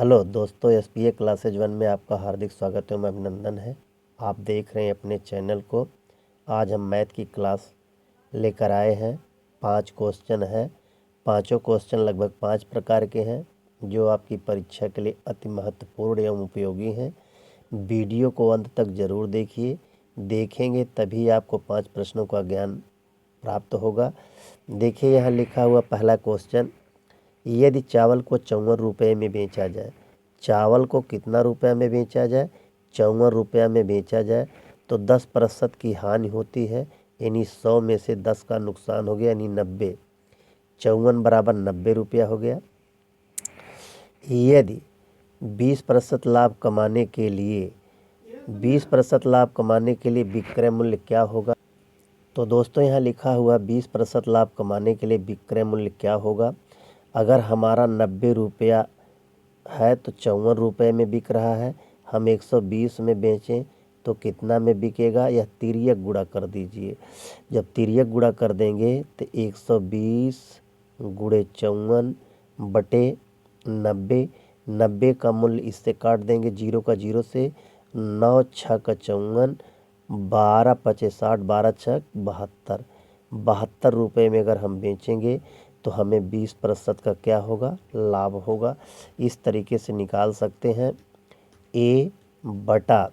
Hello दोस्तों, SPA classes 1 में आपका हार्दिक स्वागत एवं अभिनंदन है। आप देख रहे हैं अपने चैनल को। आज हम मैथ की क्लास लेकर आए हैं। 5 क्वेश्चन हैं। पांचों क्वेश्चन लगभग 5 प्रकार के हैं जो आपकी परीक्षा के लिए अति महत्वपूर्ण एवं उपयोगी हैं। वीडियो को अंत तक ज़रूर देखिए। देखेंगे तभी आपको 5 प्रश्नों का ज्ञान प्राप्त होगा। देखिए यहाँ लिखा हुआ पहला क्वेश्चन, यदि चावल को 54 रुपये में बेचा जाए, चावल को कितना रुपया में बेचा जाए? 54 रुपया में बेचा जाए तो 10% की हानि होती है, यानी 100 में से 10 का नुकसान हो गया, यानी 90। 54 बराबर 90 रुपया हो गया। यदि 20% लाभ कमाने के लिए 20% लाभ कमाने के लिए विक्रय मूल्य क्या होगा? तो दोस्तों यहाँ लिखा हुआ 20% लाभ कमाने के लिए विक्रय मूल्य क्या होगा? अगर हमारा 90 रुपया है तो 54 रुपये में बिक रहा है, हम 120 में बेचें तो कितना में बिकेगा? यह तिर्यक गुणा कर दीजिए। जब तिर्यक गुणा कर देंगे तो 120 गुणे 54 बटे 90। 90 का मूल्य इससे काट देंगे, 0 का 0 से, 9 छः का 54, 12 पचे 60, 12 छः 72। 72 रुपये में अगर हम बेचेंगे तो हमें 20% का क्या होगा? लाभ होगा। इस तरीके से निकाल सकते हैं। ए बटा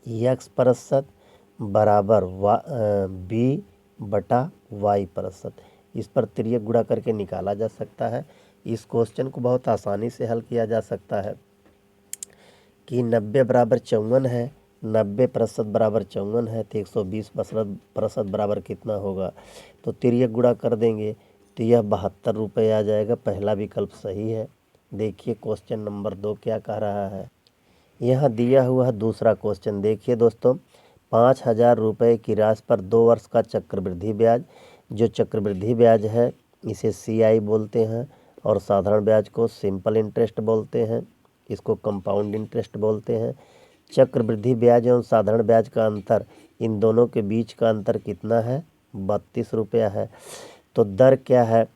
एक्स प्रतिशत बराबर बी बटा वाई प्रतिशत। इस पर तिर्यक गुणा करके निकाला जा सकता है। इस क्वेश्चन को बहुत आसानी से हल किया जा सकता है कि 90 बराबर 54 है, 90% बराबर 54 है तो 120% बराबर कितना होगा? तो तिर्यक गुणा कर देंगे तो यह 72 रुपये आ जाएगा। पहला विकल्प सही है। देखिए क्वेश्चन नंबर 2 क्या कह रहा है। यहाँ दिया हुआ है दूसरा क्वेश्चन। देखिए दोस्तों, 5000 रुपये की राशि पर 2 वर्ष का चक्रवृद्धि ब्याज, जो चक्रवृद्धि ब्याज है इसे CI बोलते हैं और साधारण ब्याज को सिंपल इंटरेस्ट बोलते हैं, इसको कंपाउंड इंटरेस्ट बोलते हैं। चक्रवृद्धि ब्याज एवं साधारण ब्याज का अंतर, इन दोनों के बीच का अंतर कितना है? 32 रुपया है। तो दर क्या है?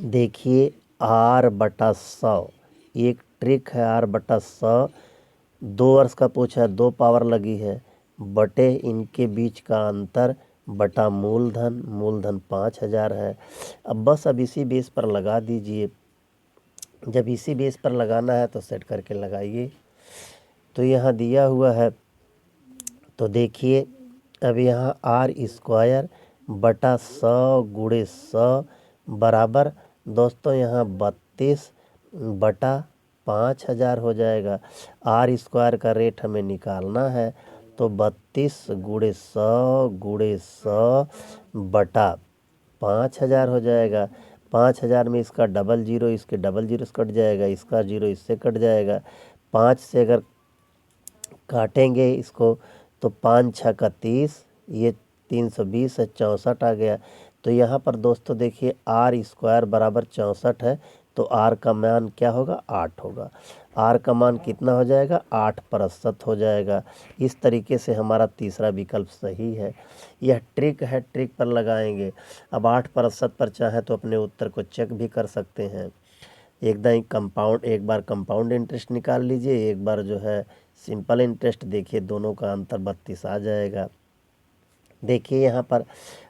देखिए R/100, एक ट्रिक है। R/100, 2 वर्ष का पूछा है, 2 पावर लगी है, बटे इनके बीच का अंतर बटा मूलधन। मूलधन 5000 है। अब इसी बेस पर लगा दीजिए। जब इसी बेस पर लगाना है तो सेट करके लगाइए। तो यहाँ दिया हुआ है, तो देखिए अब यहाँ R² बटा 100 गुणे 100 बराबर दोस्तों यहाँ 32 बटा 5000 हो जाएगा। R² का रेट हमें निकालना है तो 32 गुणे 100 गुणे 100 बटा 5000 हो जाएगा। 5000 में इसका डबल जीरो, इसके डबल जीरो कट जाएगा, इसका जीरो इससे कट जाएगा। 5 से अगर काटेंगे इसको तो 5 छः का 30, ये 320 है, 64 आ गया। तो यहाँ पर दोस्तों देखिए R² बराबर 64 है तो R का मान क्या होगा? 8 होगा। R का मान कितना हो जाएगा? 8% हो जाएगा। इस तरीके से हमारा तीसरा विकल्प सही है। यह ट्रिक है, ट्रिक पर लगाएंगे। अब 8% पर चाहे तो अपने उत्तर को चेक भी कर सकते हैं। एक बार कंपाउंड इंटरेस्ट निकाल लीजिए, एक बार जो है सिंपल इंटरेस्ट। देखिए दोनों का अंतर 32 आ जाएगा। देखिए यहाँ पर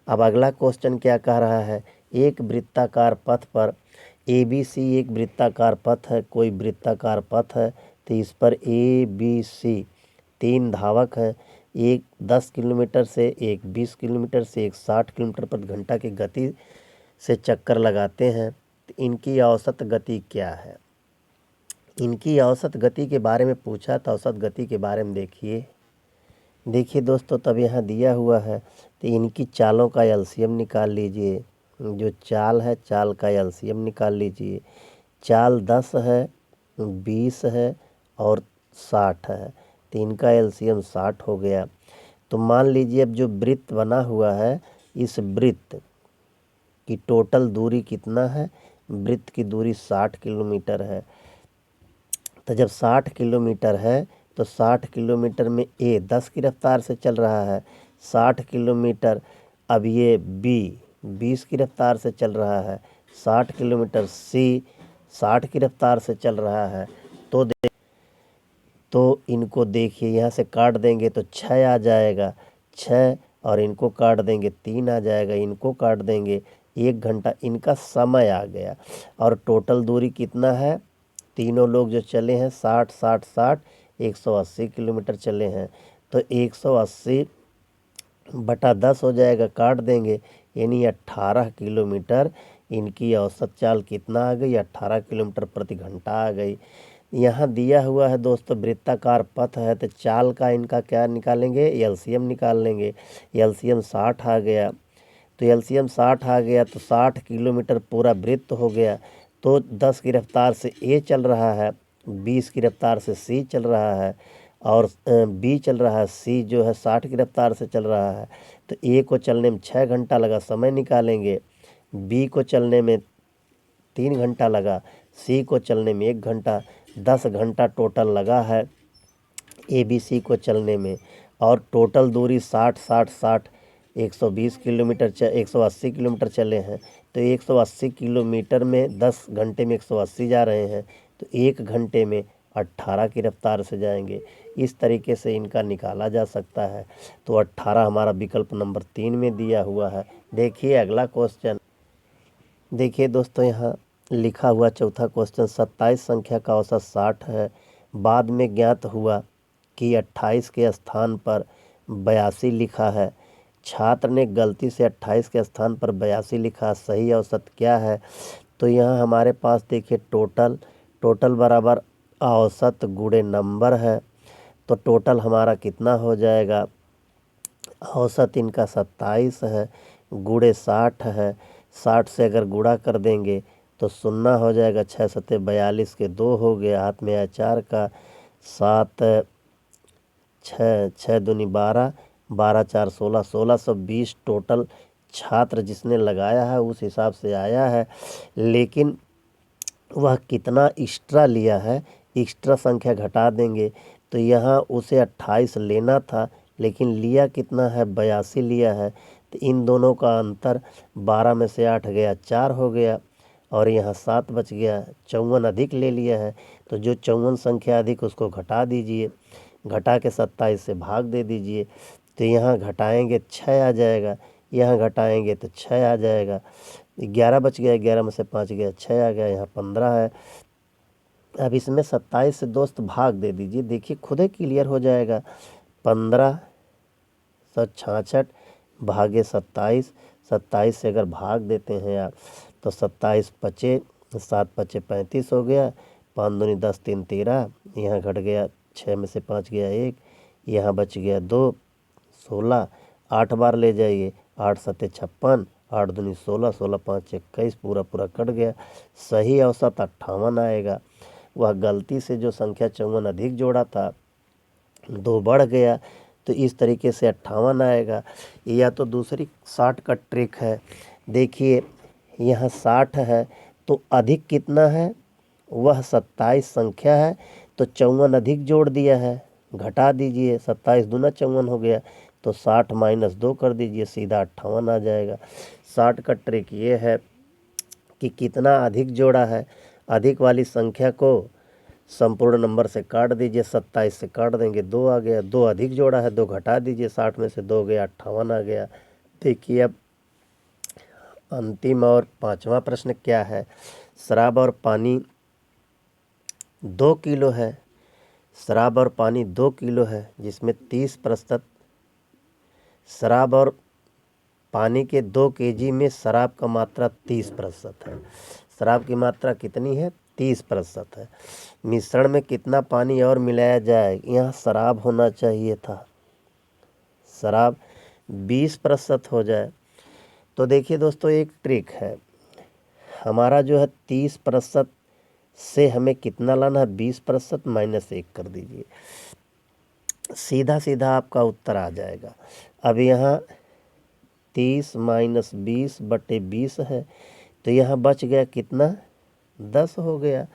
अब अगला क्वेश्चन क्या कह रहा है। एक वृत्ताकार पथ पर ABC, एक वृत्ताकार पथ है, कोई वृत्ताकार पथ है तो इस पर ABC 3 धावक हैं। एक 10 किलोमीटर से, एक 20 किलोमीटर से, एक 60 किलोमीटर प्रति घंटा की गति से चक्कर लगाते हैं। तो इनकी औसत गति क्या है? इनकी औसत गति के बारे में पूछा तो औसत गति के बारे में देखिए दोस्तों, तब यहाँ दिया हुआ है तो इनकी चालों का एलसीएम निकाल लीजिए। जो चाल है, चाल का एलसीएम निकाल लीजिए। चाल 10 है, 20 है और 60 है तो इनका एलसीएम 60 हो गया। तो मान लीजिए अब जो वृत्त बना हुआ है, इस वृत्त की टोटल दूरी कितना है? वृत्त की दूरी 60 किलोमीटर है। तो जब 60 किलोमीटर है तो 60 किलोमीटर में A 10 की रफ्तार से चल रहा है, 60 किलोमीटर। अब ये B 20 की रफ्तार से चल रहा है, 60 किलोमीटर। C 60 की रफ्तार से चल रहा है। तो इनको देखिए, यहाँ से काट देंगे तो 6 आ जाएगा, 6, और इनको काट देंगे 3 आ जाएगा, इनको काट देंगे 1 घंटा। इनका समय आ गया। और टोटल दूरी कितना है, तीनों लोग जो चले हैं 60 60 60 180 किलोमीटर चले हैं। तो 180 बटा 10 हो जाएगा, काट देंगे, यानी 18 किलोमीटर। इनकी औसत चाल कितना आ गई, 18 किलोमीटर प्रति घंटा आ गई। यहाँ दिया हुआ है दोस्तों वृत्ताकार पथ है, तो चाल का इनका क्या निकालेंगे, एलसीएम निकाल लेंगे। एलसीएम 60 आ गया, तो एलसीएम 60 आ गया, तो 60 किलोमीटर पूरा वृत्त हो गया। तो 10 की रफ्तार से ए चल रहा है, 20 की रफ्तार से सी चल रहा है, और बी चल रहा है, सी जो है 60 की रफ्तार से चल रहा है। तो ए को चलने में 6 घंटा लगा, समय निकालेंगे। बी को चलने में 3 घंटा लगा, सी को चलने में 1 घंटा, 10 घंटा टोटल लगा है ए बी सी को चलने में। और टोटल दूरी 60 60 60 120 किलोमीटर 180 किलोमीटर चले हैं। तो 180 किलोमीटर में 10 घंटे में 180 जा रहे हैं, तो 1 घंटे में 18 की रफ्तार से जाएंगे। इस तरीके से इनका निकाला जा सकता है। तो 18 हमारा विकल्प नंबर 3 में दिया हुआ है। देखिए अगला क्वेश्चन, देखिए दोस्तों यहाँ लिखा हुआ चौथा क्वेश्चन, 27 संख्या का औसत 60 है। बाद में ज्ञात हुआ कि 28 के स्थान पर 82 लिखा है। छात्र ने गलती से 28 के स्थान पर 82 लिखा, सही औसत क्या है। तो यहाँ हमारे पास देखिए टोटल बराबर औसत गुणे नंबर है। तो टोटल हमारा कितना हो जाएगा, औसत इनका 27 है, गुणे 60 है। 60 से अगर गुणा कर देंगे तो 0 हो जाएगा, 6 सत्ते 42 के 2 हो गया, हाथ में आया 4 का, 7 6 6 दूनी 12, 12 4 16, 1620 टोटल छात्र जिसने लगाया है उस हिसाब से आया है। लेकिन वह कितना एक्स्ट्रा लिया है, एक्स्ट्रा संख्या घटा देंगे। तो यहाँ उसे 28 लेना था, लेकिन लिया कितना है, 82 लिया है। तो इन दोनों का अंतर 12 में से 8 गया 4 हो गया, और यहाँ 7 बच गया, 54 अधिक ले लिया है। तो जो 54 संख्या अधिक उसको घटा दीजिए, घटा के 27 से भाग दे दीजिए। तो यहाँ घटाएंगे 6 आ जाएगा, यहाँ घटाएंगे तो 6 आ जाएगा, 11 बच गया, 11 में से 5 गया 6 आ गया, यहाँ 15 है। अब इसमें 27 से दोस्त भाग दे दीजिए, देखिए खुद ही क्लियर हो जाएगा। 1566 भागे 27, 27 से अगर भाग देते हैं आप तो 27 पचे, 7 पचे 35 हो गया, 5 दूनी 10 3 13, यहाँ घट गया 6 में से 5 गया 1, यहाँ बच गया 2, 16, 8 बार ले जाइए, 8 सत्ते 56, 8 दूनी 16, 16 5 21, पूरा कट गया। सही औसत 58 आएगा। वह गलती से जो संख्या 54 अधिक जोड़ा था 2 बढ़ गया, तो इस तरीके से 58 आएगा। या तो दूसरी 60 का ट्रिक है, देखिए यहाँ 60 है तो अधिक कितना है, वह 27 संख्या है, तो 54 अधिक जोड़ दिया है, घटा दीजिए, 27 दूना 54 हो गया, तो 60 माइनस 2 कर दीजिए, सीधा 58 आ जाएगा। 60 का ट्रिक ये है कि कितना अधिक जोड़ा है, अधिक वाली संख्या को संपूर्ण नंबर से काट दीजिए, 27 से काट देंगे 2 आ गया, 2 अधिक जोड़ा है 2 घटा दीजिए, 60 में से 2 गया 58 आ गया। देखिए अब अंतिम और 5वां प्रश्न क्या है, शराब और पानी 2 किलो है, शराब और पानी 2 किलो है, जिसमें 30% शराब और पानी के 2 केजी में शराब का मात्रा 30% है। शराब की मात्रा कितनी है, 30% है। मिश्रण में कितना पानी और मिलाया जाए, यहाँ शराब होना चाहिए था, शराब 20% हो जाए। तो देखिए दोस्तों एक ट्रिक है, हमारा जो है 30% से हमें कितना लाना है, 20% माइनस 1 कर दीजिए, सीधा सीधा आपका उत्तर आ जाएगा। अब यहाँ 30 माइनस 20 बटे 20 है, तो यहाँ बच गया कितना, 10 हो गया,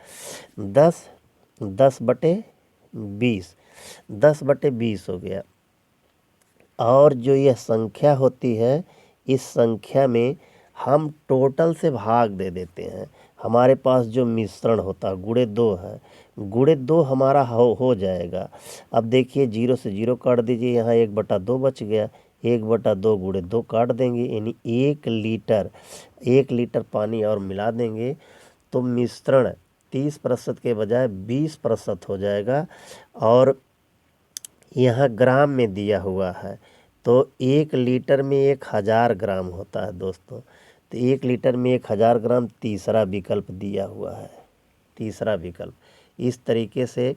10 बटे 20, 10 बटे 20 हो गया। और जो यह संख्या होती है, इस संख्या में हम टोटल से भाग दे देते हैं, हमारे पास जो मिश्रण होता है गुणे 2 है, गुणे 2 हमारा हो जाएगा। अब देखिए 0 से 0 काट दीजिए, यहाँ 1/2 बच गया, 1/2 गुणे 2 काट देंगे, यानी 1 लीटर पानी और मिला देंगे तो मिश्रण 30% के बजाय 20% हो जाएगा। और यहाँ ग्राम में दिया हुआ है, तो 1 लीटर में 1000 ग्राम होता है दोस्तों। तो 1 लीटर में 1000 ग्राम तीसरा विकल्प दिया हुआ है, तीसरा विकल्प। इस तरीके से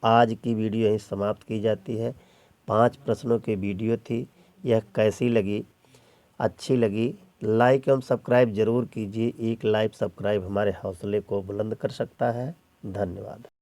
आज की वीडियो यहीं समाप्त की जाती है। 5 प्रश्नों की वीडियो थी। यह कैसी लगी? अच्छी लगी लाइक एवं सब्सक्राइब जरूर कीजिए। एक लाइक सब्सक्राइब हमारे हौसले को बुलंद कर सकता है। धन्यवाद।